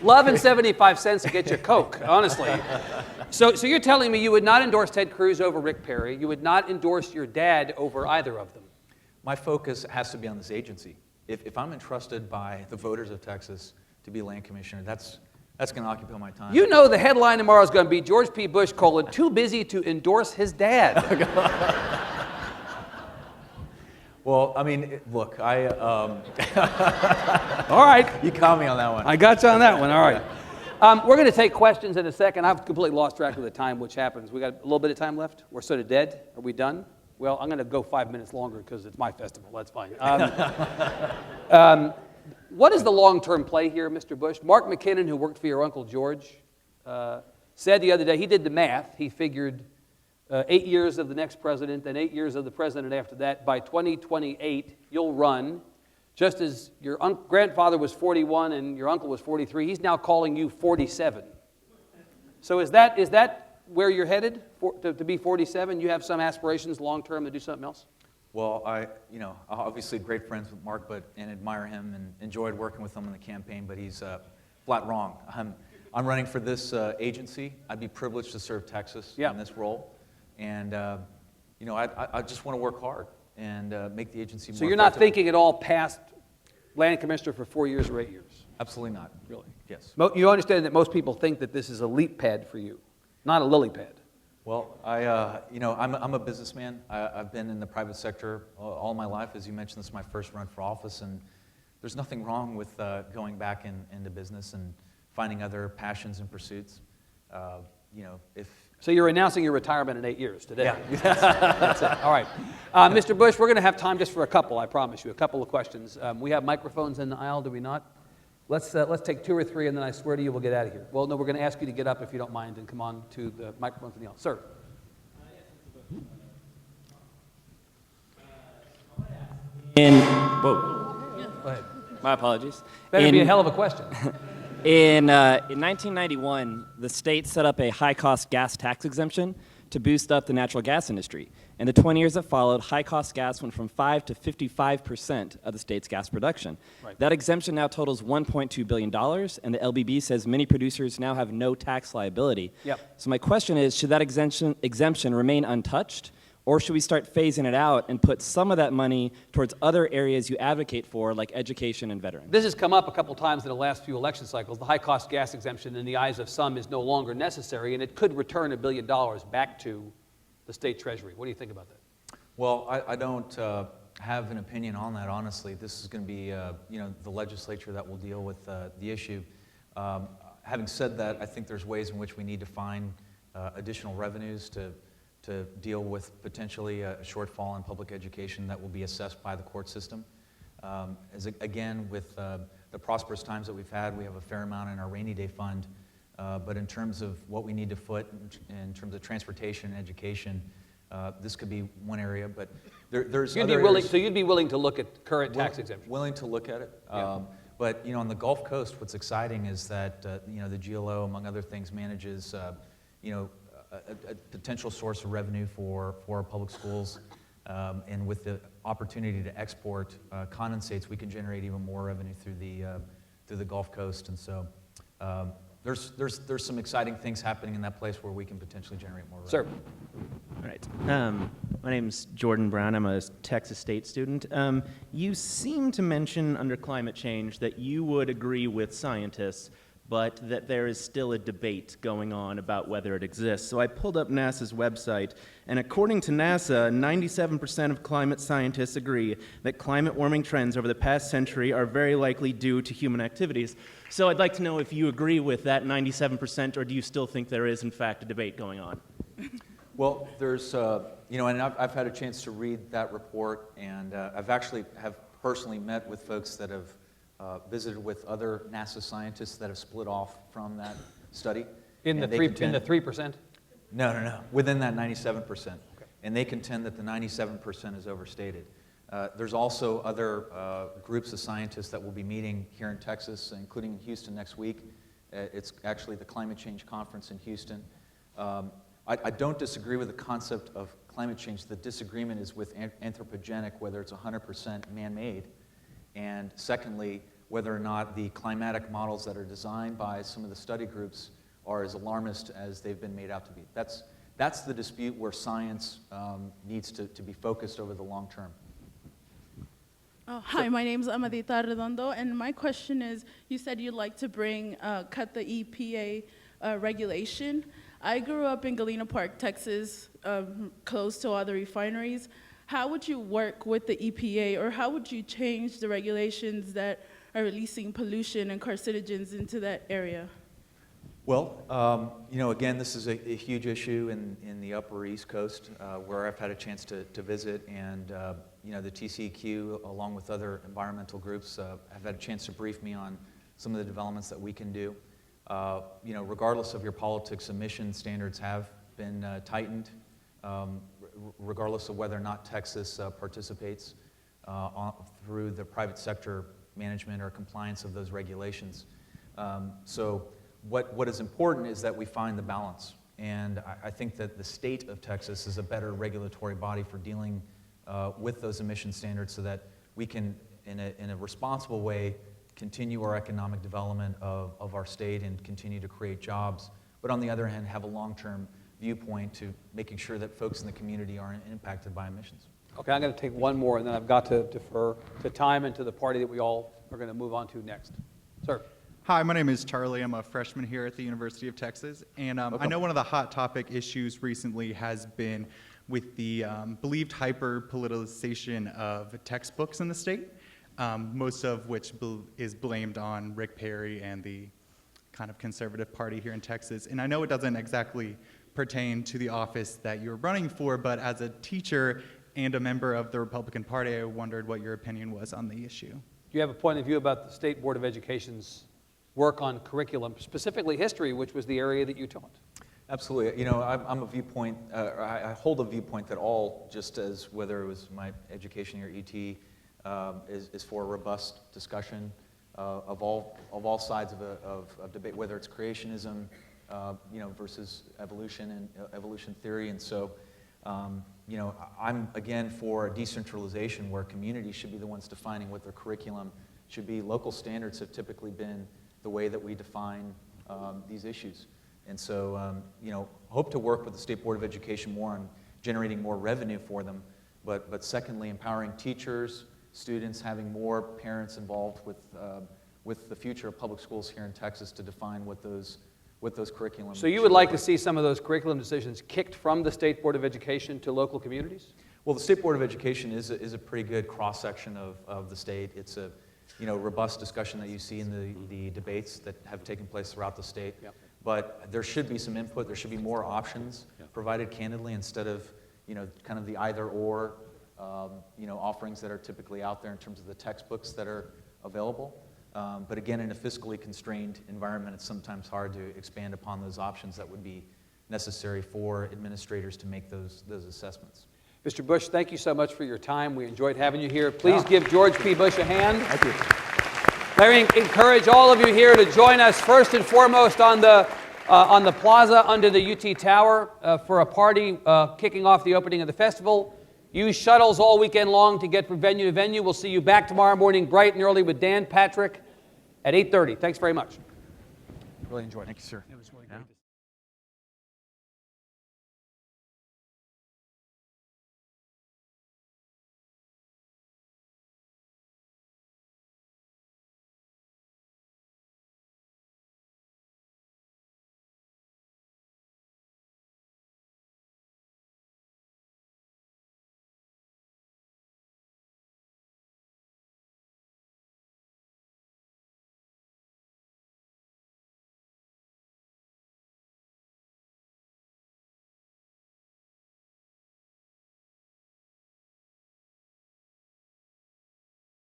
Love and 75 cents to get you Coke, honestly. So you're telling me you would not endorse Ted Cruz over Rick Perry. You would not endorse your dad over either of them. My focus has to be on this agency. If I'm entrusted by the voters of Texas to be land commissioner, that's going to occupy my time. You know the headline tomorrow is going to be George P. Bush, too busy to endorse his dad. Well, look, All right. You caught me on that one. I got you on that one, all right. We're going to take questions in a second. I've completely lost track of the time, which happens. We got a little bit of time left? We're sort of dead? Are we done? Well, I'm going to go 5 minutes longer because it's my festival. That's fine. What is the long-term play here, Mr. Bush? Mark McKinnon, who worked for your Uncle George, said the other day, he did the math. He figured 8 years of the next president, then 8 years of the president after that. By 2028, you'll run. Just as your grandfather was 41 and your uncle was 43, he's now calling you 47. So is that where you're headed, to be 47? You have some aspirations long-term to do something else? Well, obviously great friends with Mark, and admire him and enjoyed working with him in the campaign, but he's flat wrong. I'm running for this agency. I'd be privileged to serve Texas in this role. And, I just want to work hard and make the agency more So you're not effective. thinking at all past land commissioner for 4 years or 8 years? Absolutely not. Really? Yes. You understand that most people think that this is a leap pad for you, not a lily pad. Well, I'm a businessman. I've been in the private sector all my life. As you mentioned, this is my first run for office, and there's nothing wrong with going back into business and finding other passions and pursuits. So you're announcing your retirement in 8 years today. Yeah. That's it. All right. Mr. Bush, we're going to have time just for a couple, I promise you, a couple of questions. We have microphones in the aisle, do we not? Let's take 2 or 3, and then I swear to you we'll get out of here. Well, no, we're going to ask you to get up if you don't mind and come on to the microphones in the aisle. Sir. Whoa. Go ahead. My apologies. Better be a hell of a question. In 1991, the state set up a high-cost gas tax exemption to boost up the natural gas industry. In the 20 years that followed, high-cost gas went from 5 to 55% of the state's gas production. Right. That exemption now totals $1.2 billion, and the LBB says many producers now have no tax liability. Yep. So my question is, should that exemption remain untouched, or should we start phasing it out and put some of that money towards other areas you advocate for, like education and veterans? This has come up a couple times in the last few election cycles. The high-cost gas exemption, in the eyes of some, is no longer necessary, and it could return $1 billion back to the state treasury. What do you think about that? Well, I don't have an opinion on that, honestly. This is going to be, the legislature that will deal with the issue. Having said that, I think there's ways in which we need to find additional revenues to deal with potentially a shortfall in public education that will be assessed by the court system. Again, with the prosperous times that we've had, we have a fair amount in our rainy day fund, but in terms of what we need to foot in terms of transportation and education, this could be one area, but there's other areas. So you'd be willing to look at current tax exemption? Willing to look at it. Yeah. But on the Gulf Coast, what's exciting is that the GLO, among other things, manages a potential source of revenue for our public schools, and with the opportunity to export condensates, we can generate even more revenue through the Gulf Coast, and so there's some exciting things happening in that place where we can potentially generate more revenue. Sir. All right. My name's Jordan Brown. I'm a Texas State student. You seem to mention under climate change that you would agree with scientists, but that there is still a debate going on about whether it exists. So I pulled up NASA's website, and according to NASA, 97% of climate scientists agree that climate warming trends over the past century are very likely due to human activities. So I'd like to know if you agree with that 97%, or do you still think there is, in fact, a debate going on? Well, there's, and I've had a chance to read that report, and I've actually have personally met with folks that have visited with other NASA scientists that have split off from that study. In the 3%? No. Within that 97%. Okay. And they contend that the 97% is overstated. There's also other groups of scientists that will be meeting here in Texas, including in Houston next week. It's actually the Climate Change Conference in Houston. I don't disagree with the concept of climate change. The disagreement is with anthropogenic, whether it's 100% man-made. And secondly, whether or not the climatic models that are designed by some of the study groups are as alarmist as they've been made out to be. That's the dispute where science needs to be focused over the long term. Hi, my name is Amadita Redondo, and my question is, you said you'd like to cut the EPA regulation. I grew up in Galena Park, Texas, close to all the refineries. How would you work with the EPA, or how would you change the regulations that are releasing pollution and carcinogens into that area? Well, again, this is a huge issue in the Upper East Coast, where I've had a chance to visit, and the TCEQ, along with other environmental groups, have had a chance to brief me on some of the developments that we can do. Regardless of your politics, emission standards have been tightened, regardless of whether or not Texas participates through the private sector management or compliance of those regulations. So what is important is that we find the balance. And I think that the state of Texas is a better regulatory body for dealing with those emission standards so that we can, in a responsible way, continue our economic development of our state and continue to create jobs. But on the other hand, have a long-term viewpoint to making sure that folks in the community aren't impacted by emissions. Okay, I'm going to take one more, and then I've got to defer to time and to the party that we all are going to move on to next. Sir. Hi, my name is Charlie. I'm a freshman here at the University of Texas. And I know one of the hot topic issues recently has been with the believed hyper-politicization of textbooks in the state, most of which is blamed on Rick Perry and the kind of conservative party here in Texas. And I know it doesn't exactly pertain to the office that you're running for, but as a teacher and a member of the Republican Party, I wondered what your opinion was on the issue. Do you have a point of view about the State Board of Education's work on curriculum, specifically history, which was the area that you taught? Absolutely. I'm a viewpoint, I hold a viewpoint that all, just as whether it was my education here at ET, is for a robust discussion of all sides of debate, whether it's creationism, versus evolution and evolution theory. And so, I'm again for a decentralization where communities should be the ones defining what their curriculum should be. Local standards have typically been the way that we define these issues. And so, hope to work with the State Board of Education more on generating more revenue for them, but secondly, empowering teachers, students, having more parents involved with the future of public schools here in Texas to define what those curriculum. So you would like to see some of those curriculum decisions kicked from the State Board of Education to local communities? Well, the State Board of Education is a pretty good cross-section of the state. It's a robust discussion that you see in the debates that have taken place throughout the state. Yep. But there should be some input. There should be more options provided candidly instead of kind of the either-or offerings that are typically out there in terms of the textbooks that are available. But again, in a fiscally constrained environment, it's sometimes hard to expand upon those options that would be necessary for administrators to make those assessments. Mr. Bush, thank you so much for your time. We enjoyed having you here. Please give George P. Bush a hand. Thank you. Let me encourage all of you here to join us first and foremost on the plaza under the UT Tower for a party kicking off the opening of the festival. Use shuttles all weekend long to get from venue to venue. We'll see you back tomorrow morning bright and early with Dan Patrick at 8:30. Thanks very much. Really enjoyed it. Thank you, sir. It was really great to see you.